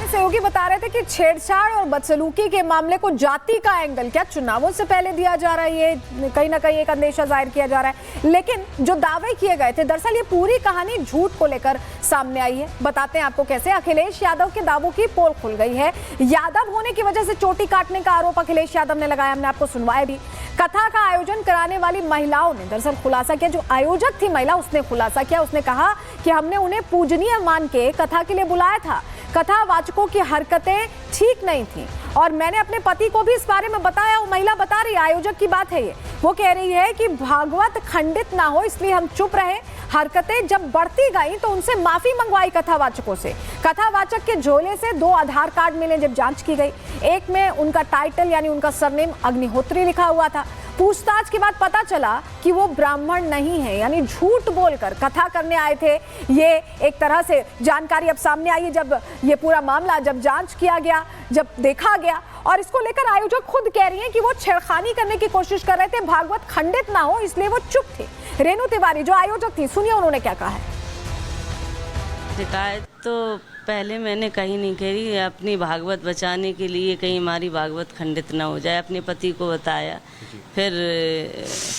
सहयोगी बता रहे थे कि छेड़छाड़ और बदसलूकी के मामले को जाति का एंगल क्या चुनावों से पहले दिया जा रहा है, ये कहीं ना कहीं एक अंदेशा जाहिर किया जा रहा है। लेकिन जो दावे किए गए थे, दरअसल ये पूरी कहानी झूठ को लेकर सामने आई है। बताते हैं आपको कैसे। अखिलेश यादव के दावों की पोल खुल गई है। यादव होने की वजह से चोटी काटने का आरोप अखिलेश यादव ने लगाया। हमने आपको सुनवाया भी। कथा का आयोजन कराने वाली महिलाओं ने दरअसल खुलासा किया। जो आयोजक थी महिला, उसने खुलासा किया। उसने कहा कि हमने उन्हें पूजनीय मान के कथा के लिए बुलाया था। कथावाचकों की हरकतें ठीक नहीं थी और मैंने अपने पति को भी इस बारे में बताया। वो महिला बता रही है, आयोजक की बात है ये। वो कह रही है कि भागवत खंडित ना हो इसलिए हम चुप रहे। हरकतें जब बढ़ती गई तो उनसे माफी मंगवाई कथावाचकों से। कथावाचक के झोले से 2 आधार कार्ड मिले जब जांच की गई। एक में उनका टाइटल यानी उनका सरनेम अग्निहोत्री लिखा हुआ था। पूछताछ के बाद पता चला कि वो ब्राह्मण नहीं है, यानी झूठ बोलकर कथा करने आए थे। ये एक तरह से जानकारी अब सामने आई है जब ये पूरा मामला जब जांच किया गया, जब देखा गया। और इसको लेकर आयोजक खुद कह रही हैं कि वो छेड़खानी करने की कोशिश कर रहे थे, भागवत खंडित ना हो इसलिए वो चुप थे। रेणु तिवारी जो आयोजक थी, सुनिए उन्होंने क्या कहा है। शिकायत तो पहले मैंने कहीं नहीं करी, अपनी भागवत बचाने के लिए कहीं हमारी भागवत खंडित ना हो जाए, अपने पति को बताया। फिर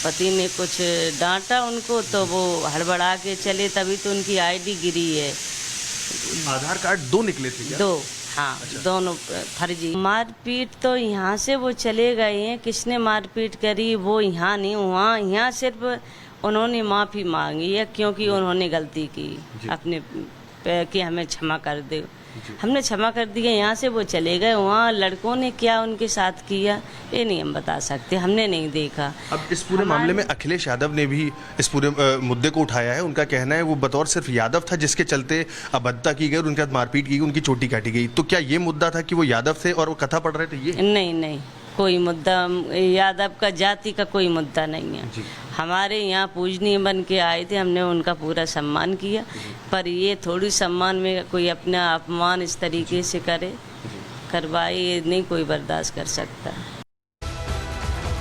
पति ने कुछ डांटा उनको तो वो हड़बड़ा के चले, तभी तो उनकी आईडी गिरी है। आधार कार्ड 2 निकले थे क्या? 2, हाँ। अच्छा। दोनों फर्जी। मारपीट तो यहाँ से वो चले गए हैं। किसने मारपीट करी वो यहाँ नहीं, वहाँ यहाँ सिर्फ उन्होंने माफ़ी मांगी है क्योंकि उन्होंने गलती की अपने कि हमें क्षमा कर दे। हमने क्षमा कर दिया, यहाँ से वो चले गए। वहाँ लड़कों ने क्या उनके साथ किया ये नहीं हम बता सकते, हमने नहीं देखा। अब इस पूरे मामले में अखिलेश यादव ने भी इस पूरे मुद्दे को उठाया है। उनका कहना है वो बतौर सिर्फ यादव था जिसके चलते अभद्रता की गई और उनके साथ मारपीट की गई, उनकी चोटी काटी गई। तो क्या ये मुद्दा था कि वो यादव थे और वो कथा पढ़ रहे थे? ये नहीं, कोई मुद्दा यादव का जाति का कोई मुद्दा नहीं है। हमारे यहाँ पूजनीय बन के आए थे, हमने उनका पूरा सम्मान किया। पर ये थोड़ी सम्मान में कोई अपना अपमान इस तरीके से करवाए, ये नहीं कोई बर्दाश्त कर सकता।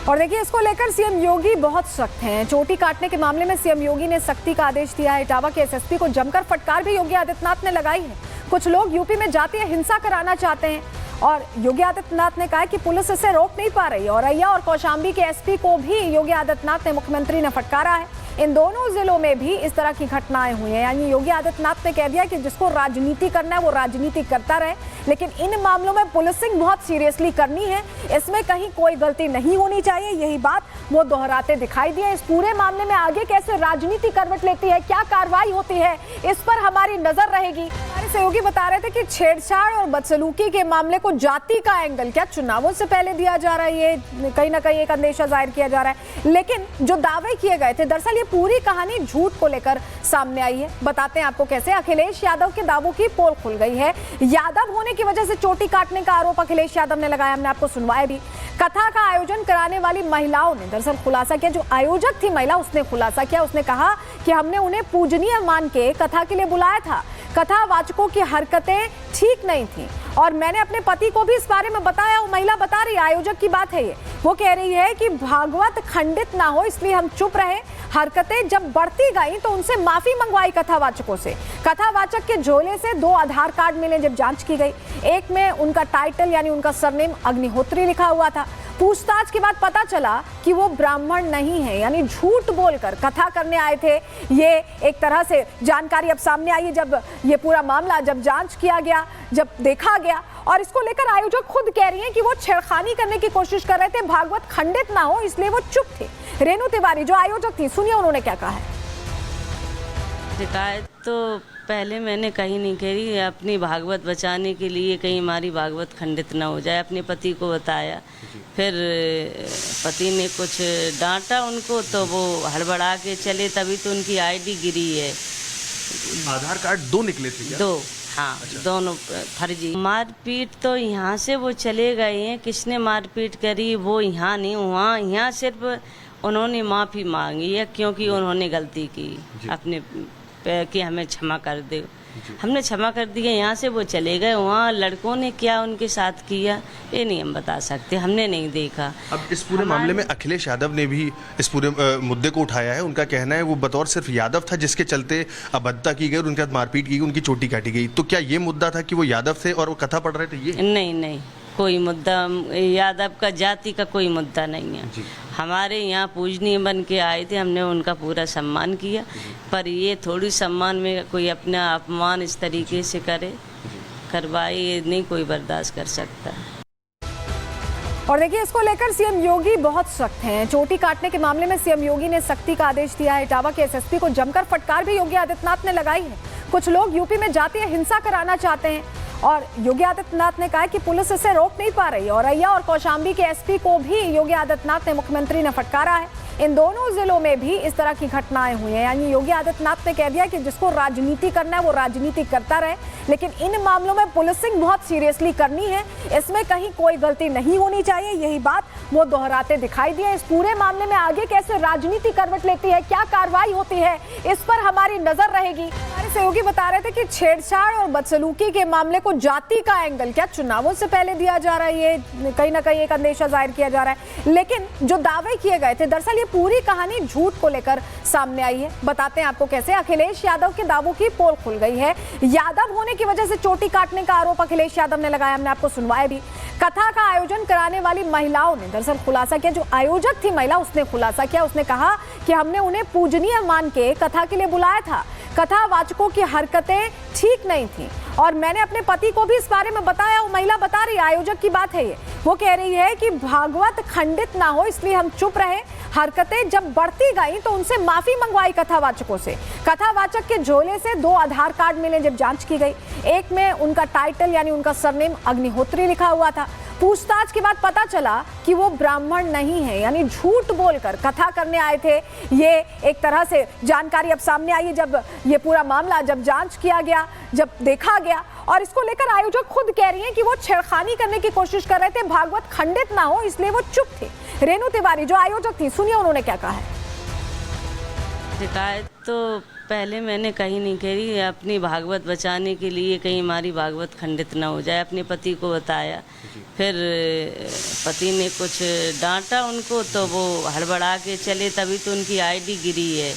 और देखिए, इसको लेकर सीएम योगी बहुत सख्त हैं। चोटी काटने के मामले में सीएम योगी ने सख्ती का आदेश दिया है। इटावा के एसएसपी को जमकर फटकार भी योगी आदित्यनाथ ने लगाई है। कुछ लोग यूपी में जातीय हिंसा कराना चाहते हैं और योगी आदित्यनाथ ने कहा कि पुलिस इसे रोक नहीं पा रही। औरैया और कौशाम्बी के एसपी को भी योगी आदित्यनाथ ने, मुख्यमंत्री ने फटकारा है। इन दोनों जिलों में भी इस तरह की घटनाएं हुई हैं। यानी योगी आदित्यनाथ ने कह दिया कि जिसको राजनीति करना है वो राजनीति करता रहे, लेकिन इन मामलों में पुलिसिंग बहुत सीरियसली करनी है। इसमें कहीं कोई गलती नहीं होनी चाहिए, यही बात वो दोहराते दिखाई दिए। इस पूरे मामले में आगे कैसे राजनीति करवट लेती है, क्या कार्रवाई होती है, इस पर हमारी नजर रहेगी। हमारे सहयोगी बता रहे थे कि छेड़छाड़ और बदसलूकी के मामले को जाति का एंगल क्या चुनावों से पहले दिया जा रहा है, ये कहीं ना कहीं एक अंदेशा जाहिर किया जा रहा है। लेकिन जो दावे किए गए थे, दरअसल ये पूरी कहानी झूठ को लेकर सामने आई है। बताते हैं आपको कैसे। अखिलेश यादव के दावों की पोल खुल गई है। यादव होने की वजह से चोटी काटने का आरोप अखिलेश यादव ने लगाया। हमने आपको सुनवाया भी। कथा का आयोजन कराने वाली महिलाओं ने दरअसल खुलासा किया। जो आयोजक थी महिला, उसने खुलासा किया। उसने कहा कि हमने उन्हें पूजनीय मान के कथा के लिए बुलाया था। कथावाचकों की हरकतें ठीक नहीं थी और मैंने अपने पति को भी इस बारे में बताया। वो महिला बता रही है, आयोजक की बात है ये। वो कह रही है कि भागवत खंडित ना हो इसलिए हम चुप रहे। हरकतें जब बढ़ती गई तो उनसे माफी मंगवाई कथावाचकों से। कथावाचक के झोले से 2 आधार कार्ड मिले जब जांच की गई। एक में उनका टाइटल यानी उनका सरनेम अग्निहोत्री लिखा हुआ था। पूछताछ के बाद पता चला कि वो ब्राह्मण नहीं है, यानी झूठ बोलकर कथा करने आए थे। ये एक तरह से जानकारी अब सामने आई है जब ये पूरा मामला जब जांच किया गया, जब देखा गया। और इसको लेकर आयोजक खुद कह रही हैं कि वो छेड़खानी करने की कोशिश कर रहे थे, भागवत खंडित ना हो इसलिए वो चुप थे। रेणु तिवारी जो आयोजक थी, सुनिए उन्होंने क्या कहा है। शिकायत तो पहले मैंने कहीं नहीं करी, अपनी भागवत बचाने के लिए कहीं हमारी भागवत खंडित ना हो जाए, अपने पति को बताया। फिर पति ने कुछ डांटा उनको तो वो हड़बड़ा के चले, तभी तो उनकी आईडी गिरी है। आधार कार्ड 2 निकले थे क्या? 2, हाँ। अच्छा। दोनों फर्जी। मारपीट तो यहाँ से वो चले गए हैं। किसने मारपीट करी वो यहाँ नहीं, वहाँ यहाँ सिर्फ उन्होंने माफ़ी मांगी है क्योंकि उन्होंने गलती की अपने कि हमें क्षमा कर दे। हमने क्षमा कर दिया, यहाँ से वो चले गए। वहाँ लड़कों ने क्या उनके साथ किया ये नहीं हम बता सकते, हमने नहीं देखा। अब इस पूरे मामले में अखिलेश यादव ने भी इस पूरे मुद्दे को उठाया है। उनका कहना है वो बतौर सिर्फ यादव था जिसके चलते अभद्रता की गई और उनके साथ मारपीट की गई, उनकी चोटी काटी गई। तो क्या ये मुद्दा था कि वो यादव थे और वो कथा पढ़ रहे थे? ये नहीं, कोई मुद्दा यादव का जाति का कोई मुद्दा नहीं है। हमारे यहाँ पूजनीय बन के आए थे, हमने उनका पूरा सम्मान किया, पर ये थोड़ी सम्मान में कोई अपना अपमान इस तरीके से करवाए, ये नहीं कोई बर्दाश्त कर सकता। और देखिए, इसको लेकर सीएम योगी बहुत सख्त हैं। चोटी काटने के मामले में सीएम योगी ने सख्ती का आदेश दिया है। इटावा के एसएसपी को जमकर फटकार भी योगी आदित्यनाथ ने लगाई है। कुछ लोग यूपी में जातीय हिंसा कराना चाहते हैं और योगी आदित्यनाथ ने कहा कि पुलिस इसे रोक नहीं पा रही। औरैया और कौशाम्बी के एसपी को भी योगी आदित्यनाथ ने मुख्यमंत्री ने फटकारा है। इन दोनों जिलों में भी इस तरह की घटनाएं हुई हैं। यानी योगी आदित्यनाथ ने कह दिया कि जिसको राजनीति करना है वो राजनीति करता रहे, लेकिन इन मामलों में पुलिसिंग बहुत सीरियसली करनी है। इसमें कहीं कोई गलती नहीं होनी चाहिए, यही बात वो दोहराते दिखाई दिए। इस पूरे मामले में आगे कैसे राजनीति करवट लेती है, क्या कार्रवाई होती है, इस पर हमारी नजर रहेगी। हमारे सहयोगी बता रहे थे कि छेड़छाड़ और बदसलूकी के मामले को जाति का एंगल क्या चुनावों से पहले दिया जा रहा है, ये कहीं ना कहीं एक अंदेशा जाहिर किया जा रहा है। लेकिन जो दावे किए गए थे, दरअसल ये पूरी कहानी झूठ को लेकर सामने आई है। बताते हैं आपको कैसे। अखिलेश यादव के दावों की पोल खुल गई है। यादव होने की वजह से चोटी काटने का आरोप अखिलेश यादव ने लगाया, हमने आपको सुनवाया भी। कथा का आयोजन कराने वाली महिलाओं ने दरअसल खुलासा किया। जो आयोजक थी महिला, उसने खुलासा किया। उसने कहा कि हमने उन्हें पूजनीय मान के कथा के लिए बुलाया था। कथावाचकों की हरकतें ठीक नहीं थी और मैंने अपने पति को भी इस बारे में बताया। वो महिला बता रही है, आयोजक की बात है ये। वो कह रही है कि भागवत खंडित ना हो इसलिए हम चुप रहे। हरकतें जब बढ़ती गई तो उनसे माफी मंगवाई कथावाचकों से। कथावाचक के झोले से 2 आधार कार्ड मिले जब जांच की गई। एक में उनका टाइटल यानी उनका सरनेम अग्निहोत्री लिखा हुआ था। पूछताछ के बाद पता चला कि वो ब्राह्मण नहीं है, यानी झूठ बोलकर कथा करने आए थे। ये एक तरह से जानकारी अब सामने आई है जब ये पूरा मामला जब जांच किया गया, जब देखा गया। और इसको लेकर आयोजक खुद कह रही हैं कि वो छेड़खानी करने की कोशिश कर रहे थे, भागवत खंडित ना हो इसलिए वो चुप थे। रेणु तिवारी जो आयोजक थी, सुनिए उन्होंने क्या कहा है। शिकायत तो पहले मैंने कहीं नहीं करी, अपनी भागवत बचाने के लिए कहीं हमारी भागवत खंडित ना हो जाए। अपने पति को बताया, फिर पति ने कुछ डांटा उनको तो वो हड़बड़ा के चले, तभी तो उनकी आईडी गिरी है।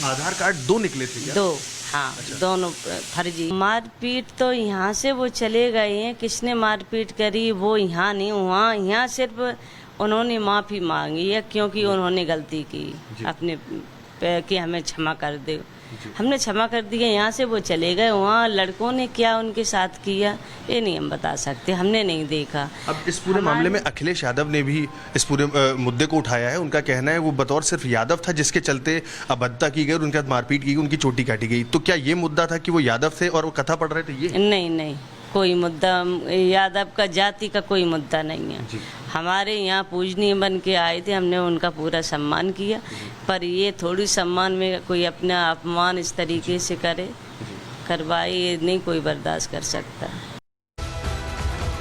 आधार कार्ड 2 निकले थे क्या? 2, हाँ। अच्छा। दोनों फर्जी। मारपीट तो यहाँ से वो चले गए हैं, किसने मारपीट करी वो यहाँ नहीं, वहाँ यहाँ सिर्फ उन्होंने माफ़ी मांगी है क्योंकि उन्होंने गलती की अपने कि हमें क्षमा कर दे। हमने क्षमा कर दिया, यहाँ से वो चले गए। वहाँ लड़कों ने क्या उनके साथ किया ये नहीं हम बता सकते, हमने नहीं देखा। अब इस पूरे मामले में अखिलेश यादव ने भी इस पूरे मुद्दे को उठाया है। उनका कहना है वो बतौर सिर्फ यादव था जिसके चलते अभद्रता की गई और उनके साथ मारपीट की गई, उनकी चोटी काटी गई। तो क्या ये मुद्दा था कि वो यादव थे और वो कथा पढ़ रहे थे? ये नहीं, कोई मुद्दा यादव का जाति का कोई मुद्दा नहीं है। हमारे यहाँ पूजनीय बन के आए थे, हमने उनका पूरा सम्मान किया, पर ये थोड़ी सम्मान में कोई अपना अपमान इस तरीके से करवाए, ये नहीं कोई बर्दाश्त कर सकता।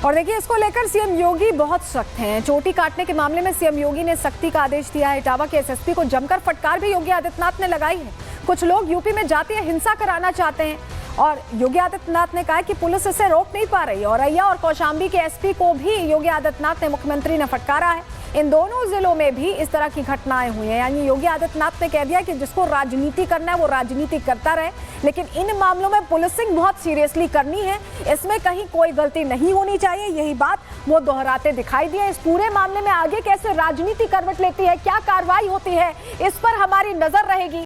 और देखिए, इसको लेकर सीएम योगी बहुत सख्त हैं। चोटी काटने के मामले में सीएम योगी ने सख्ती का आदेश दिया है। इटावा के एसएसपी को जमकर फटकार भी योगी आदित्यनाथ ने लगाई है। कुछ लोग यूपी में जातीय हिंसा कराना चाहते हैं और योगी आदित्यनाथ ने कहा कि पुलिस इसे रोक नहीं पा रही। औरैया और कौशाम्बी के एसपी को भी योगी आदित्यनाथ ने मुख्यमंत्री ने फटकारा है। इन दोनों जिलों में भी इस तरह की घटनाएं हुई हैं। यानी योगी आदित्यनाथ ने कह दिया कि जिसको राजनीति करना है वो राजनीति करता रहे, लेकिन इन मामलों में पुलिसिंग बहुत सीरियसली करनी है। इसमें कहीं कोई गलती नहीं होनी चाहिए, यही बात वो दोहराते दिखाई दिए। इस पूरे मामले में आगे कैसे राजनीति करवट लेती है, क्या कार्रवाई होती है, इस पर हमारी नजर रहेगी।